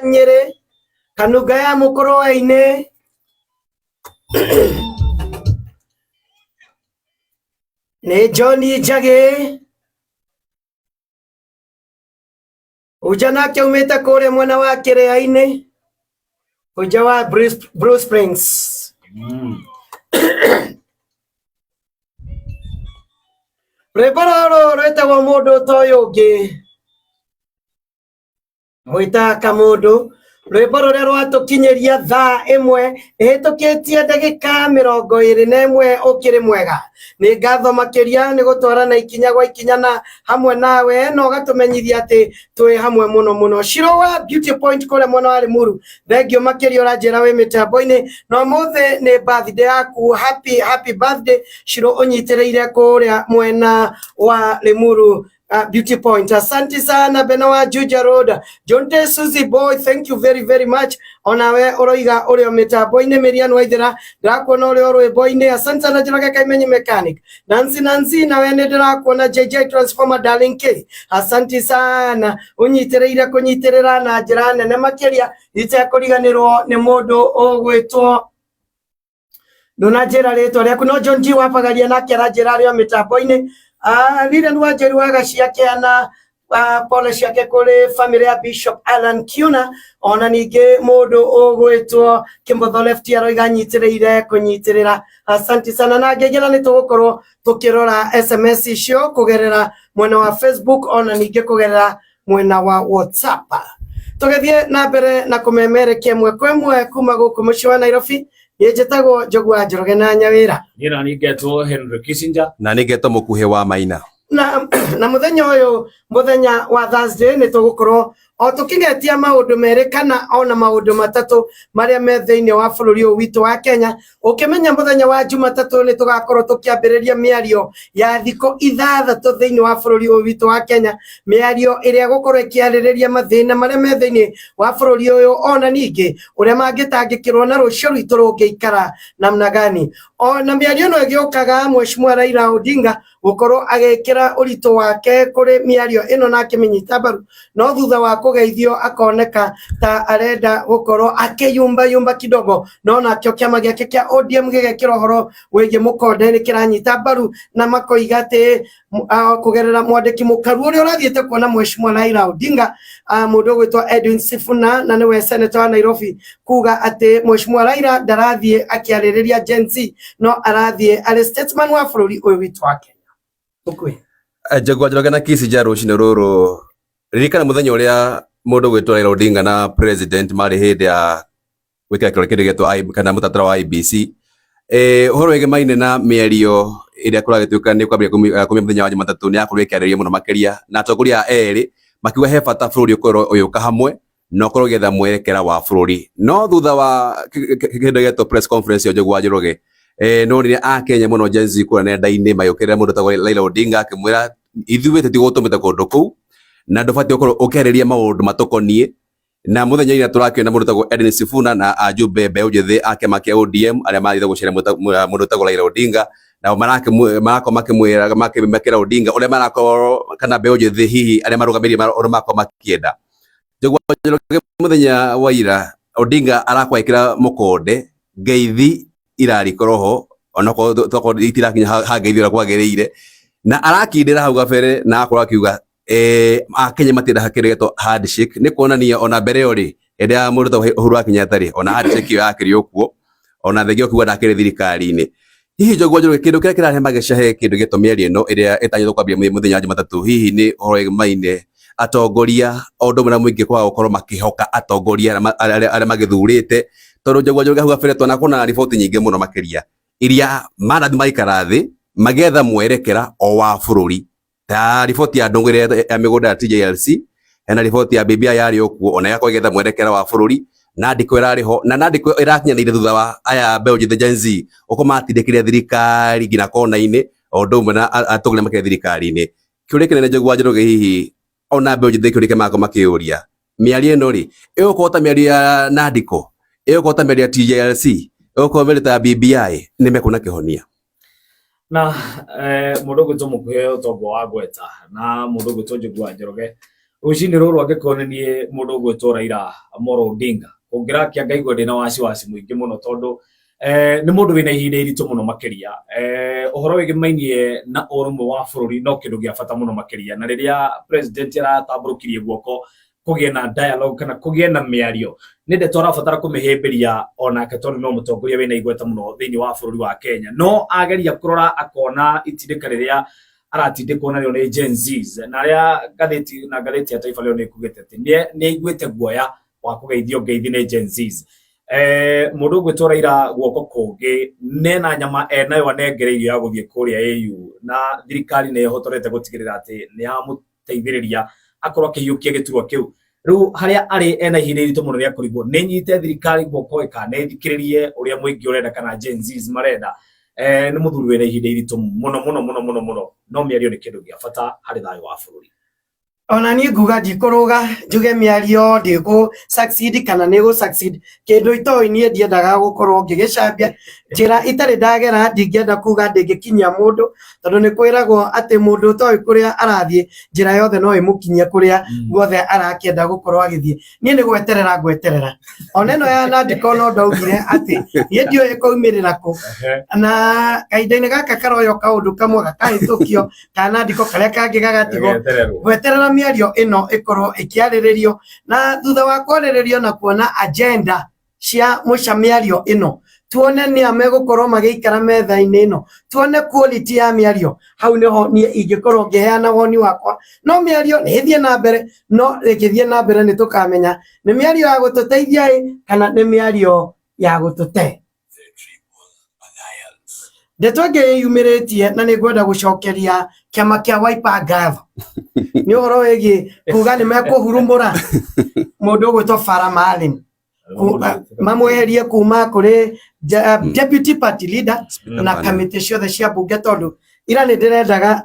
Nyere Kanunga ya Mukorowa-inĩ nĩ John Njagi uja nake umĩte kũrĩa mwena wa Kĩrĩa-inĩ uja wa Blue Springs. Rwĩmbo rũrũ rwĩtagwo mũndũ ũtoĩ ũngĩ mwĩta Kamũndũ. Rwĩmbo rũrĩa rwatũkinyĩria thaa ĩmwe ĩhĩtũkĩtie ndagĩka 21 ũkĩrĩ mwega. Nĩ ngatho makĩria nĩ gũtwarana ikinya gwa ikinya na hamwe nawe no gatũmenyithia atĩ twĩ hamwe mũno mũno. Shiro wa Beauty Point kũrĩa mwena wa Limuru, thengio makĩria ũranjĩra wĩ mĩtambo-inĩ no mũthĩ nĩ birthday yaku. Happy birthday Shiro ũnyitĩrĩire kũrĩa mwena wa Limuru. Beauty Point. Asante sana Beno wa Juja Road. Jonte Suzy Boy, thank you very much. Onawe oroiga ũrĩo mĩtambo-inĩ. Miriam Waithera ndĩrakuona ũrĩo rwĩmbo-inĩ. Asante sana Njoroge Kaimenyi Mechanic. Nancy nawe nĩ ndĩrakuona JJ Transformer Darling K. Asante sana ũnyitĩrĩire kũnyitĩrĩra na njĩra nene makĩria itekũriganĩrwo nĩ mũndũ ũgwĩtwo ndũnanjĩra rĩtwa rĩaku no John G wapagaria nake aranjĩra arĩo mĩtambo-inĩ. Lile Nwajeru waga ciake ana pole ciake kuri family ya Bishop Alan Kiuna ona ningĩ mũndũ ũgwĩtwo Kimbotho Lefty aroiga nyitĩrĩire kũnyitĩrĩra. Asante sana na ngegera nĩ tũgũkorwo tũkĩrora SMS icio kũgerera mwena wa Facebook ona ningĩ kũgerera mwena wa WhatsApp. Tũgĩthiĩ na mbere na kũmemerekia mwe kwa mwe kuma gũkũ mũciĩ wa Nairobi. Yejetago Jogwa Njoroge na Nyawĩra. Nira nigetwo Henry Kissinger. Na nigetwo Mũkuhĩ wa Maina. Na muthenya ũyũ muthenya wa Thursday nĩ tũgũkorwo o tũkĩgetia maũndũ merĩ kana ona maũndũ matatũ marĩa me thĩinĩ wa bũrũri ũyũ witũ wa Kenya. Ũkĩmenya muthenya wa Jumatatũ nĩ tũgakorwo tũkĩambĩrĩria mĩario ya thikũ 6 thĩinĩ wa bũrũri ũyũ witũ wa Kenya. Mĩario ĩrĩa gũkorwo ĩkĩarĩrĩria mathĩna marĩa me thĩinĩ wa bũrũri ũyũ ona ningĩ ũrĩa mangĩtangĩkĩrwo na rũciũ rwitũ rũngĩikara namna gani. Ona mĩario ĩno ĩgĩũkaga Mheshimiwa Raila Odinga gũkorwo agĩkĩra ũritũ wake kũrĩ mĩario ĩno na akĩmĩnyita mbaru no thutha wa kũgeithio akoneka ta arenda gũkorwo akĩyumba kidogo no nakĩo kĩama gĩake kĩa ODM gĩgekĩra ũhoro wĩgiĩ mũkonde nĩ kĩranyita mbaru na makoiga atĩ kũgerera mwandĩki mũkaru ũrĩa ũrathiĩte kuona Mheshimiwa Raila Odinga mũndũ ũgwĩtwo Edwin Sifuna na nĩwe senator wa Nairobi kuga atĩ Mheshimiwa Raila ndarathiĩ akĩarĩrĩria Gen Z no arathiĩ arĩ statesman wa bũrũri ũyũ witũ wa Kenya. Njogwa Njoroge na Kissinger rũcinĩ rũrũ ririkana mũthenya ũrĩa mũndũ ũgwĩtwo Raila Odinga na president marĩ hĩndĩ ya gwĩkĩra kĩrore kĩndũ gĩtwo kana mũtaratara wa IEBC ũhoro wĩgiĩ maine na mĩario ĩrĩa kũragĩtuĩka nĩ kwambĩrĩria kumia mũthenya wa Jumatatũ nĩ yakorwo ĩkĩarĩrĩria mũno makĩria na atongoria erĩ makiuga he bata bũrũri ũkorwo ũyũka hamwe na ũkorwo ũgĩetha mwerekera wa bũrũri. No thutha wa kĩndũ gĩtwo press conference ya Njogwa Njoroge no nĩ Akenya mũno Gen Z kũrĩa nenda-inĩ mayũkĩrĩra mũndũ ta Raila Odinga akĩmwĩra ithuĩ tũtigũtũmĩte kũndũ kũu na ndũbatiĩ gũkorwo ũkĩarĩrĩria maũndũ matũkoniĩ. Na mũthenya ĩrĩa tũrakĩona mũndũ tagwo Edwin Sifuna na ajumbe mbeũ njĩthĩ a kĩama kĩa ODM arĩa mathiĩte gũceera mũndũ tagwo Raila Odinga nao marakorwo makĩmwĩra Odinga ũrĩa marakorwo kana mbeũ njĩthĩ hihi arĩa marũgamĩrĩire ũrĩa makorwo makĩenda. Njogwa Njoroge mũthenya wa ira Odinga arakorwo ekĩra mũkonde ngeithi irarĩkorwo ho onakorwo twakorwo itirakinya ha ngeithi ũrĩa kwagĩrĩire na arakindĩra hau gabere na akorwo akiuga Akenya matienda kĩndũ gĩtwo handshake nĩ kuonania ona mbere ĩyo rĩ hĩndĩ ya mũndũ ta Uhuru wa Kenyatta rĩ ona handshake ĩyo yakĩrĩ okuo ona thengio kuuga ndakĩrĩ thirikari-inĩ. Hihi Njogwa Njoroge kĩndũ kĩrĩa kĩrahe mageca he kĩndũ gĩtwo mĩario ĩno ĩrĩa ĩtanyĩtwo kwambia mũthenya wa Jumatatũ hihi nĩ ũhoro maine atongoria o ũndũ ũmwe na mũingĩ kwaga gũkorwo makĩhoka atongoria arĩa magĩthurĩte tondũ Njogwa Njoroge hau gabere twanakona riboti nyingĩ mũno makĩria iria marathi maikara thĩ magetha mwerekera o wa bũrũri ta riboti ya ndũngĩrĩ ya mĩgũnda ya TJLC hena riboti ya BBI yarĩ okuo ona yakorwo ĩgetha mwerekera wa bũrũri na ndĩko ĩrarĩ ho na ndĩko ĩrakinyanĩire thutha wa aya mbeũ njĩthĩ Gen Z ũko matindĩkĩrĩria thirikari nginya kona-inĩ o ũndũ ũmwe na atongoria makĩria thirikari-inĩ. Kĩũria kĩnene Njogwa Njoroge hihi ona mbeũ njĩthĩ kĩũria kĩmakorwo makĩũria mĩario ĩno rĩ ĩgũkorwo ta mĩario ya Nandiko ĩgũkorwo ta mĩario ya TJLC ĩgũkorwo mĩario ta ya BBI nĩ mekuona kĩhonia. Na mũndũ ũgwĩtwo Mũkuhĩ ũtongo wa Gweta na mũndũ ũgwĩtwo Njogwa Njoroge Rucini ruru angĩkorwo nĩ mũndũ ũgwĩtwo Raila Amolo Odinga ũngĩrakia ngaigua ndĩna wasiwasi mũingĩ mũno tondũ nĩ mũndũ wĩna ihinda iritũ mũno makĩria ũhoro wĩgĩmainie na ũrũmwe wa bũrũri no kĩndũ gĩa bata mũno makĩria na rĩrĩa president aratambũrũkirie guoko kũgĩe na dialogue kana kũgĩe na mĩario nĩ ndeto arabatara kũmĩhĩmbĩria onake tondũ no mũtongoria wĩna igweta mũno thĩinĩ wa bũrũri wa Kenya no ageria kũrora akona itindĩka rĩrĩa aratindĩkwo narĩo nĩ Gen Zs na rĩa ngathĩti ya Taifa Leo nĩ ĩkugĩte atĩ nĩ aiguĩte guoya wa kũgeithio ngeithi nĩ Gen Zs mũndũ ũgwĩtwo Raila guoko kũngĩ nena nyama enayo anengereirio ya gũthiĩ kũrĩa AU na thirikari nĩ ĩhotorete gũtigĩrĩra atĩ nĩ yamũteithĩrĩria akorwo akĩhiũkia gĩturwa kĩu rĩu harĩa arĩ ena ihinda iritũ mũno rĩa kũrigwo nĩ nyite thirikari guoko ĩkana ĩthikĩrĩrie ũrĩa mũingĩ ũrenda kana Gen Zs marenda nĩ mũthuri wĩna ihinda iritũ mũno no mĩario nĩ kĩndũ gĩa bata harĩ thayũ wa bũrũri. Ona niĩ nguga ndikũrũga njuge mĩario ndĩgũ succeed kana nĩ gũ succeed kĩndũ itoĩ niĩ ndiendaga gũkorwo ngĩgĩcambia njĩra itarĩ ndagera ndingĩenda kuga ndĩngĩkinyia mũndũ tondũ nĩ kwĩragwo atĩ mũndũ ũtoĩ kũrĩa arathiĩ njĩra yothe no ĩmũkinyie kũrĩa guothe arakĩenda gũkorwo agĩthiĩ niĩ nĩ gweterera ona ĩno ya Nandiko no ndaugire atĩ niĩ ndiũĩ ĩkoimĩrĩra kũ na kahinda-inĩ gaka karoyo kaũndũ kamwe gakahĩtũkio ka Nandiko karĩa kangĩ gagatigwo gweterera mĩario ĩno ĩkorwo ĩkĩarĩrĩrio na thutha wa kwarĩrĩrio na kuona agenda cia mũcamĩario ĩno tuone nĩ megũkorwo magĩikara metha-inĩ ĩno tuone quality ya mĩario hau nĩho niĩ ingĩkorwo ngĩheana woni wakwa no mĩario nĩ ĩthiĩ na mbere no ĩgĩthiĩ na mbere nĩ tũkamenya nĩ mĩario ya gũtũteithia kana nĩ mĩario ya gũtũte ndeto ĩngĩ yumĩrĩtie na nĩ ngwenda gũcokeria kĩama kĩa Wiper ngatho nĩ ũhoro wĩgiĩ kuga nĩ mekũhurumũra mũndũ ũgwĩtwo Farah Maalim mamweherie kuma kũrĩ deputy party leader na kamĩtĩ ciothe cia mbunge tondũ ira nĩ ndĩrendaga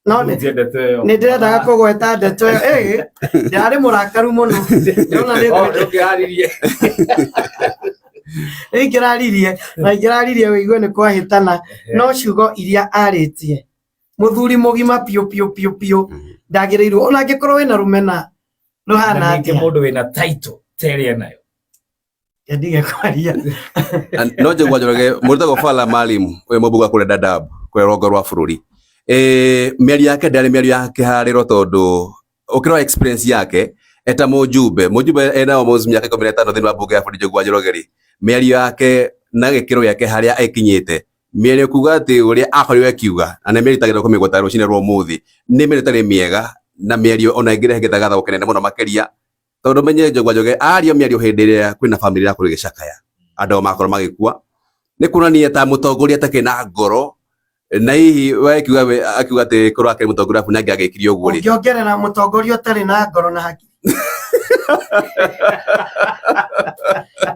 no nĩ ndĩrendaga kũgweta ndeto ĩyo ndarĩ mũrakaru mũno ndĩrona nĩ ingĩraririe wĩigue nĩ kwahĩtana no ciugo iria arĩtie mũthuri mũgima piũ ndagĩrĩirwo ona angĩkorwo wĩna rũmena rũhana atĩa mũndũ wĩna title teria nayo ndige kwaria no njegwa njoroge mũrutagwo Farah Maalim ũyũ mũmbunge kũrĩa Dadaab kũrĩa rũgongo rwa bũrũri mĩario yake ndarĩ mĩario ya kĩharĩro tondũ ũkĩrora experience yake eta mũjumbe ena almost mĩaka 15 thĩinĩ wa mbunge ya bũrũri Njũgũa Njoroge mĩario yake na gĩkĩro gĩake harĩa ekinyĩte mĩario kuga atĩ ũrĩa akorirwo akiuga na nĩ mĩritagĩrwo kũmĩgweta rũcinĩ rwa ũmũthĩ nĩ mĩario ĩtarĩ mĩega na mĩario ona ĩngĩrehe gĩthagatha kĩnene mũno makĩria tondũ menye Njũgũa Njoroge ario mĩario hĩndĩ ĩrĩa kwĩna famĩlĩ ya kũrĩ gĩcakaya andũ makorwo magĩkua nĩ kuonania ta mũtongoria atakĩ na ngoro na hihi akiuga atĩ korwo akĩrĩ mũtongoria na angĩagĩkirio ũguo rĩ ũngĩongerera mũtongoria ũtarĩ na ngoro na hakiri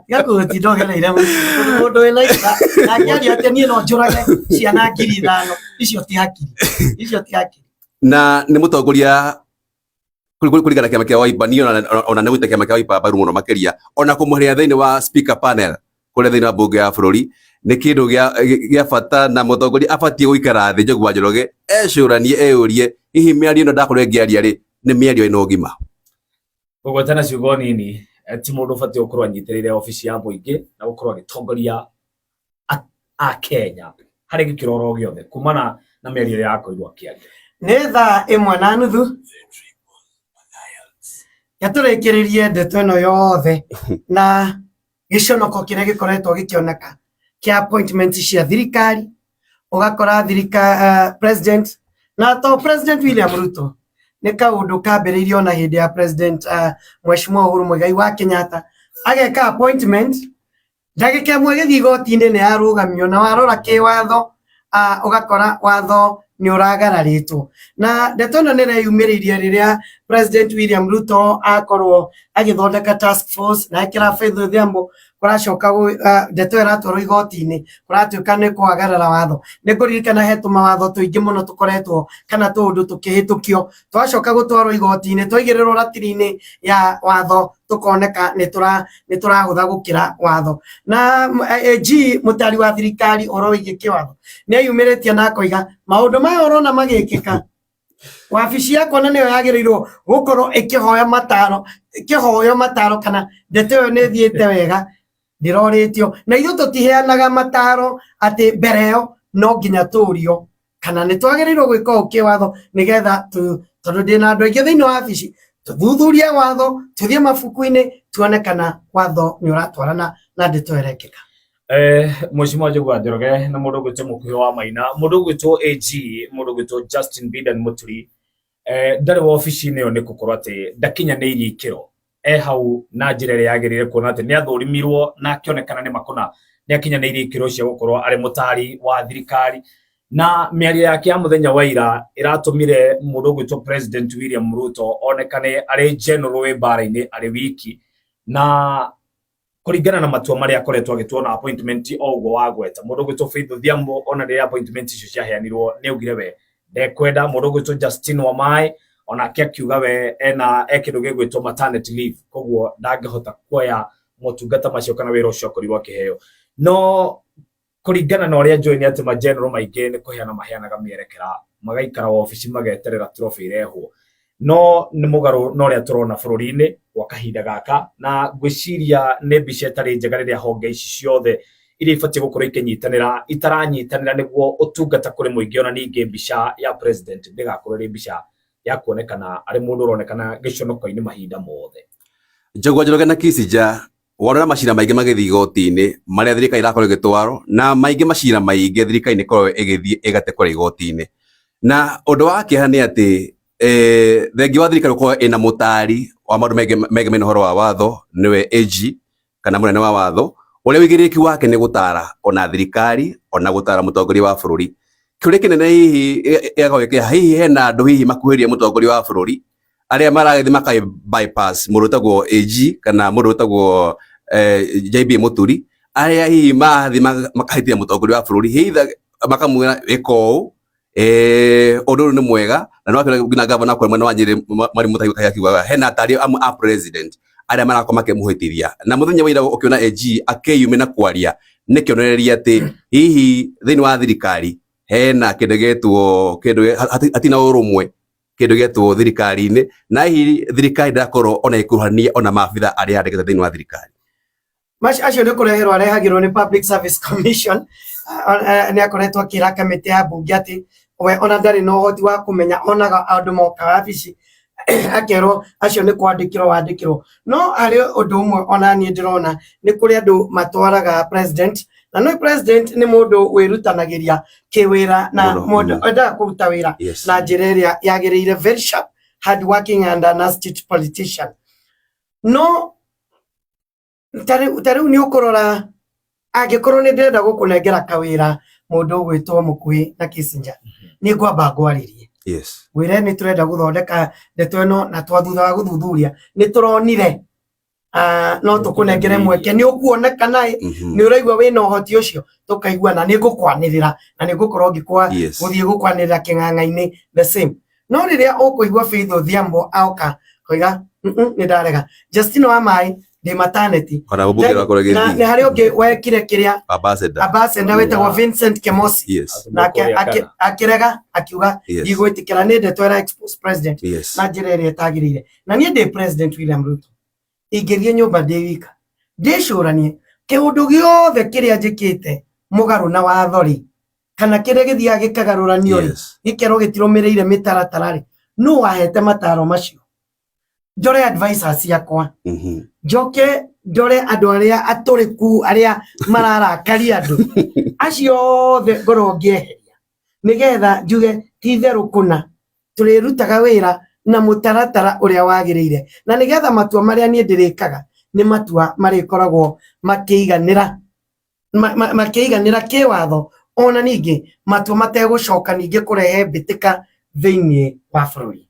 Yaku tidogereire mũndũ wĩna ita na kĩaria atĩ niĩ no njũrage ciana 5,000 icio ti hakiri na nĩ mũtongoria kũringana kĩama kĩa Wiper niĩ ona nĩ gwĩta kĩama kĩa Wiper mbaru mũno makĩria ona kũmũhĩria thĩinĩ wa speaker panel kũrĩa thĩinĩ wa mbunge ya bũrũri nĩ kĩndũ gĩa bata na mũtongoria abatiĩ gũikara thĩ Njũgũa Njoroge ecũranie eyũrie hihi mĩario ĩno ndakorwo ngĩaria rĩ nĩ mĩario ĩna ũgima gũgwetana ciugo nini ti mũndũ ũbatiĩ gũkorwo anyitĩrĩire obici ya mũingĩ na gũkorwo agĩtongoria a Kenya harĩ gĩkĩro oro gĩothe kumana na mĩario ĩrĩa akorirwo akĩaria nĩ thaa 1:30 yatũrĩkĩrĩrie ndeto ĩno yothe na gĩconoko kĩrĩa gĩkoretwo gĩkĩoneka kĩa appointment cia thirikari ũgakora president na to President William Ruto nĩ kaũndũ kambĩrĩirio na hĩndĩ ya President Mheshimiwa Uhuru Muigai wa Kenyatta ageka appointment ndagĩka ĩmwe gĩthiĩ igoti-inĩ nĩ arũgamio na warora kĩwatho ũgakora watho nĩ ũragararĩtwo na ndeto ĩno nĩ ĩreyumĩrĩirie rĩrĩa President William Ruto akorwo agĩthondeka task force na ekĩra Faith Odhiambo kũracoka ndeto ĩratwarwo igoti-inĩ kũratuĩka nĩ kwagarara watho nĩ kũririkana he tũmawatho tũingĩ mũno tũkoretwo kana tũũndũ tũkĩhĩtũkio twacoka gũtwarwo igoti-inĩ twaigĩrĩrwo ratiri-inĩ ya watho tũkoneka nĩ tũrahũtha gũkĩra watho na mũtari wa thirikari ũhoro wĩgiĩ kĩwatho nĩ eyumĩrĩtie na akoiga maũndũ maya ũrona magĩkĩka wabici yakwa na niyo yagirirwo gukorwo ikihoya mataro kana ndeto yo ne thiete wega ndiroretio na ithu tutiheanaga mataro ati mbere yo no nginya turio kana ni twagirirwo gwika ukiwatho nigetha tondu ndina andu aingi thiini wa wabici tuthuthurie watho tuthie mabuku-ini tuone kana watho ni uratwarana na ndeto irekeka. Mheshimiwa Njuguna Njoroge na mundu gwitwo mukuhi wa Maina, mundu gwitwo AG, mundu gwitwo Justin Bidan Muturi ndari wa ofici-ini yo ni gukorwo ati ndakinyaniirie ikiro hau na njira iria yagirire kuona ati ni athurimirwo na akionekana ni makona ni akinyaniirie ikiro cia gukorwo ari mutari wa thirikari na miario yake ya muthenya wa ira iratumire mundu gwitwo President William Ruto onekane ari general we bara-ini ari wiki na kuringana na matua maria akoretwo agituona appointment ogwo wagweta mundu gwitwo Faith Odhiambo ona ria appointment icio ciaheanirwo ni augire we ndekwenda mundu gwitwo Justin Wamai ona akiuga we ena ekindu gigwitwo maternity leave koguo ndangihota kuoya motungata macio kana wira ucio akorirwo akiheo no kuringana na uria njui ni ati ma general maingi ni kuheana maheanaga mierekera magaikara ofici mageterera trophy irehwo no ni mugaru no ria turona bururi-ini gwa kahinda gaka na gwiciria ni mbica itari njega riria honge ici ciothe iria ibatie gukorwo ikinyitanira itaranyitanira niguo utungata kuri muingi ona ningi mbica ya president ndigakorwo ri mbica ya kuonekana ari mundu uronekana giconoko-ini mahinda mothe. Njuguna Njoroge na Kissinger wonera macira maingi magithii igoti-ini maria thirikari irakorwo igitwarwo na maingi macira maingi thirikari ni korwo igithii igate kuri igoti-ini na undu wa kieha ni ati thengi wa thirikari ko ina mutari wa maundu mege uhoro wa watho niwe AG kana munene wa watho uria wigiriki wake ni gutara ona thirikari ona gutara mutongoria wa bururi kiuria kinene hihi egawike hihi hena andu hihi makuhiria mutongoria wa bururi aria maragithi makai bypass mundu tagwo AG kana mundu tagwo JB Muturi aria hihi mathi makahitia mutongoria wa bururi hihi makamwira iko undu ni mwega na no akira gina governor kwa mwena wa Nyeri Mwalimu Mutahi akiuga hena atari a president aria marakoma kemuhitithia na muthenya wira ukiona AG akiyumena kwaria ni kionereria ati hihi thiini wa thirikari hena kindu getwo kindu atina urumwe kindu getwo thirikari-ini na hihi thirikari ndakorwo ona ikuruhania ona maabitha aria andikite thiini wa thirikari acio ni kureherwo arehagirwo ni Public Service Commission ni akoretwo akira kamiti ya bunge ati we ona ndari no hoti wa kumenya onaga andu moka wabici akerwo acio ni kwandikirwo no hari undu umwe ona ni ndirona ni kuri andu matwaraga president na no president ni mundu wirutanagiria kiwira na mundu enda kuruta wira na njira iria yagirire very sharp hard working and an astute politician no tari ni ukorora agikorwo ni ndenda gukunengera kawira mundu gwitwo mukuhi na Kissinger ni ngwamba ngwaririe wire ni turenda guthondeka ndeto ino na twathutha wa guthuthuria ni turonire no tukunengere mweke ni ukuonekana ni uraigwa wina uhoti ucio tukaigua na ni ngukwanirira na ni ngukorwo ngikwa guthie gukwanirira king'ang'a-ini the same no riria ukuigwa Faith Odhiambo auka koiga ni ndarega Justin Wamai de maternity na ni hari ungi wekire kiria ambassador wetagwo Vincent Kemosi na akirega akiuga igwitikira ni ndeto ira expose president na njira iria itagirire na ni ndi President William Ruto ingirie nyumba ndi wika ndicuranie kiundu giothe kiria njikite mugaru na wathori kana kiria githia gikagaruranio gikero gitirumirire mitaratara ri no wahete mataro macio njore advisors yakwa njoke ndore andu aria aturiku aria mararakaria andu acio the ngoro ngieheria nigetha njuge titheru kuna turirutaga wira na mutaratara uria wagirire na nigetha matua maria nie ndirikaga ni matua marikoragwo makiiganira kiwatho ona ningi matua mategucoka ningi kurehe bitika thiini wa bururi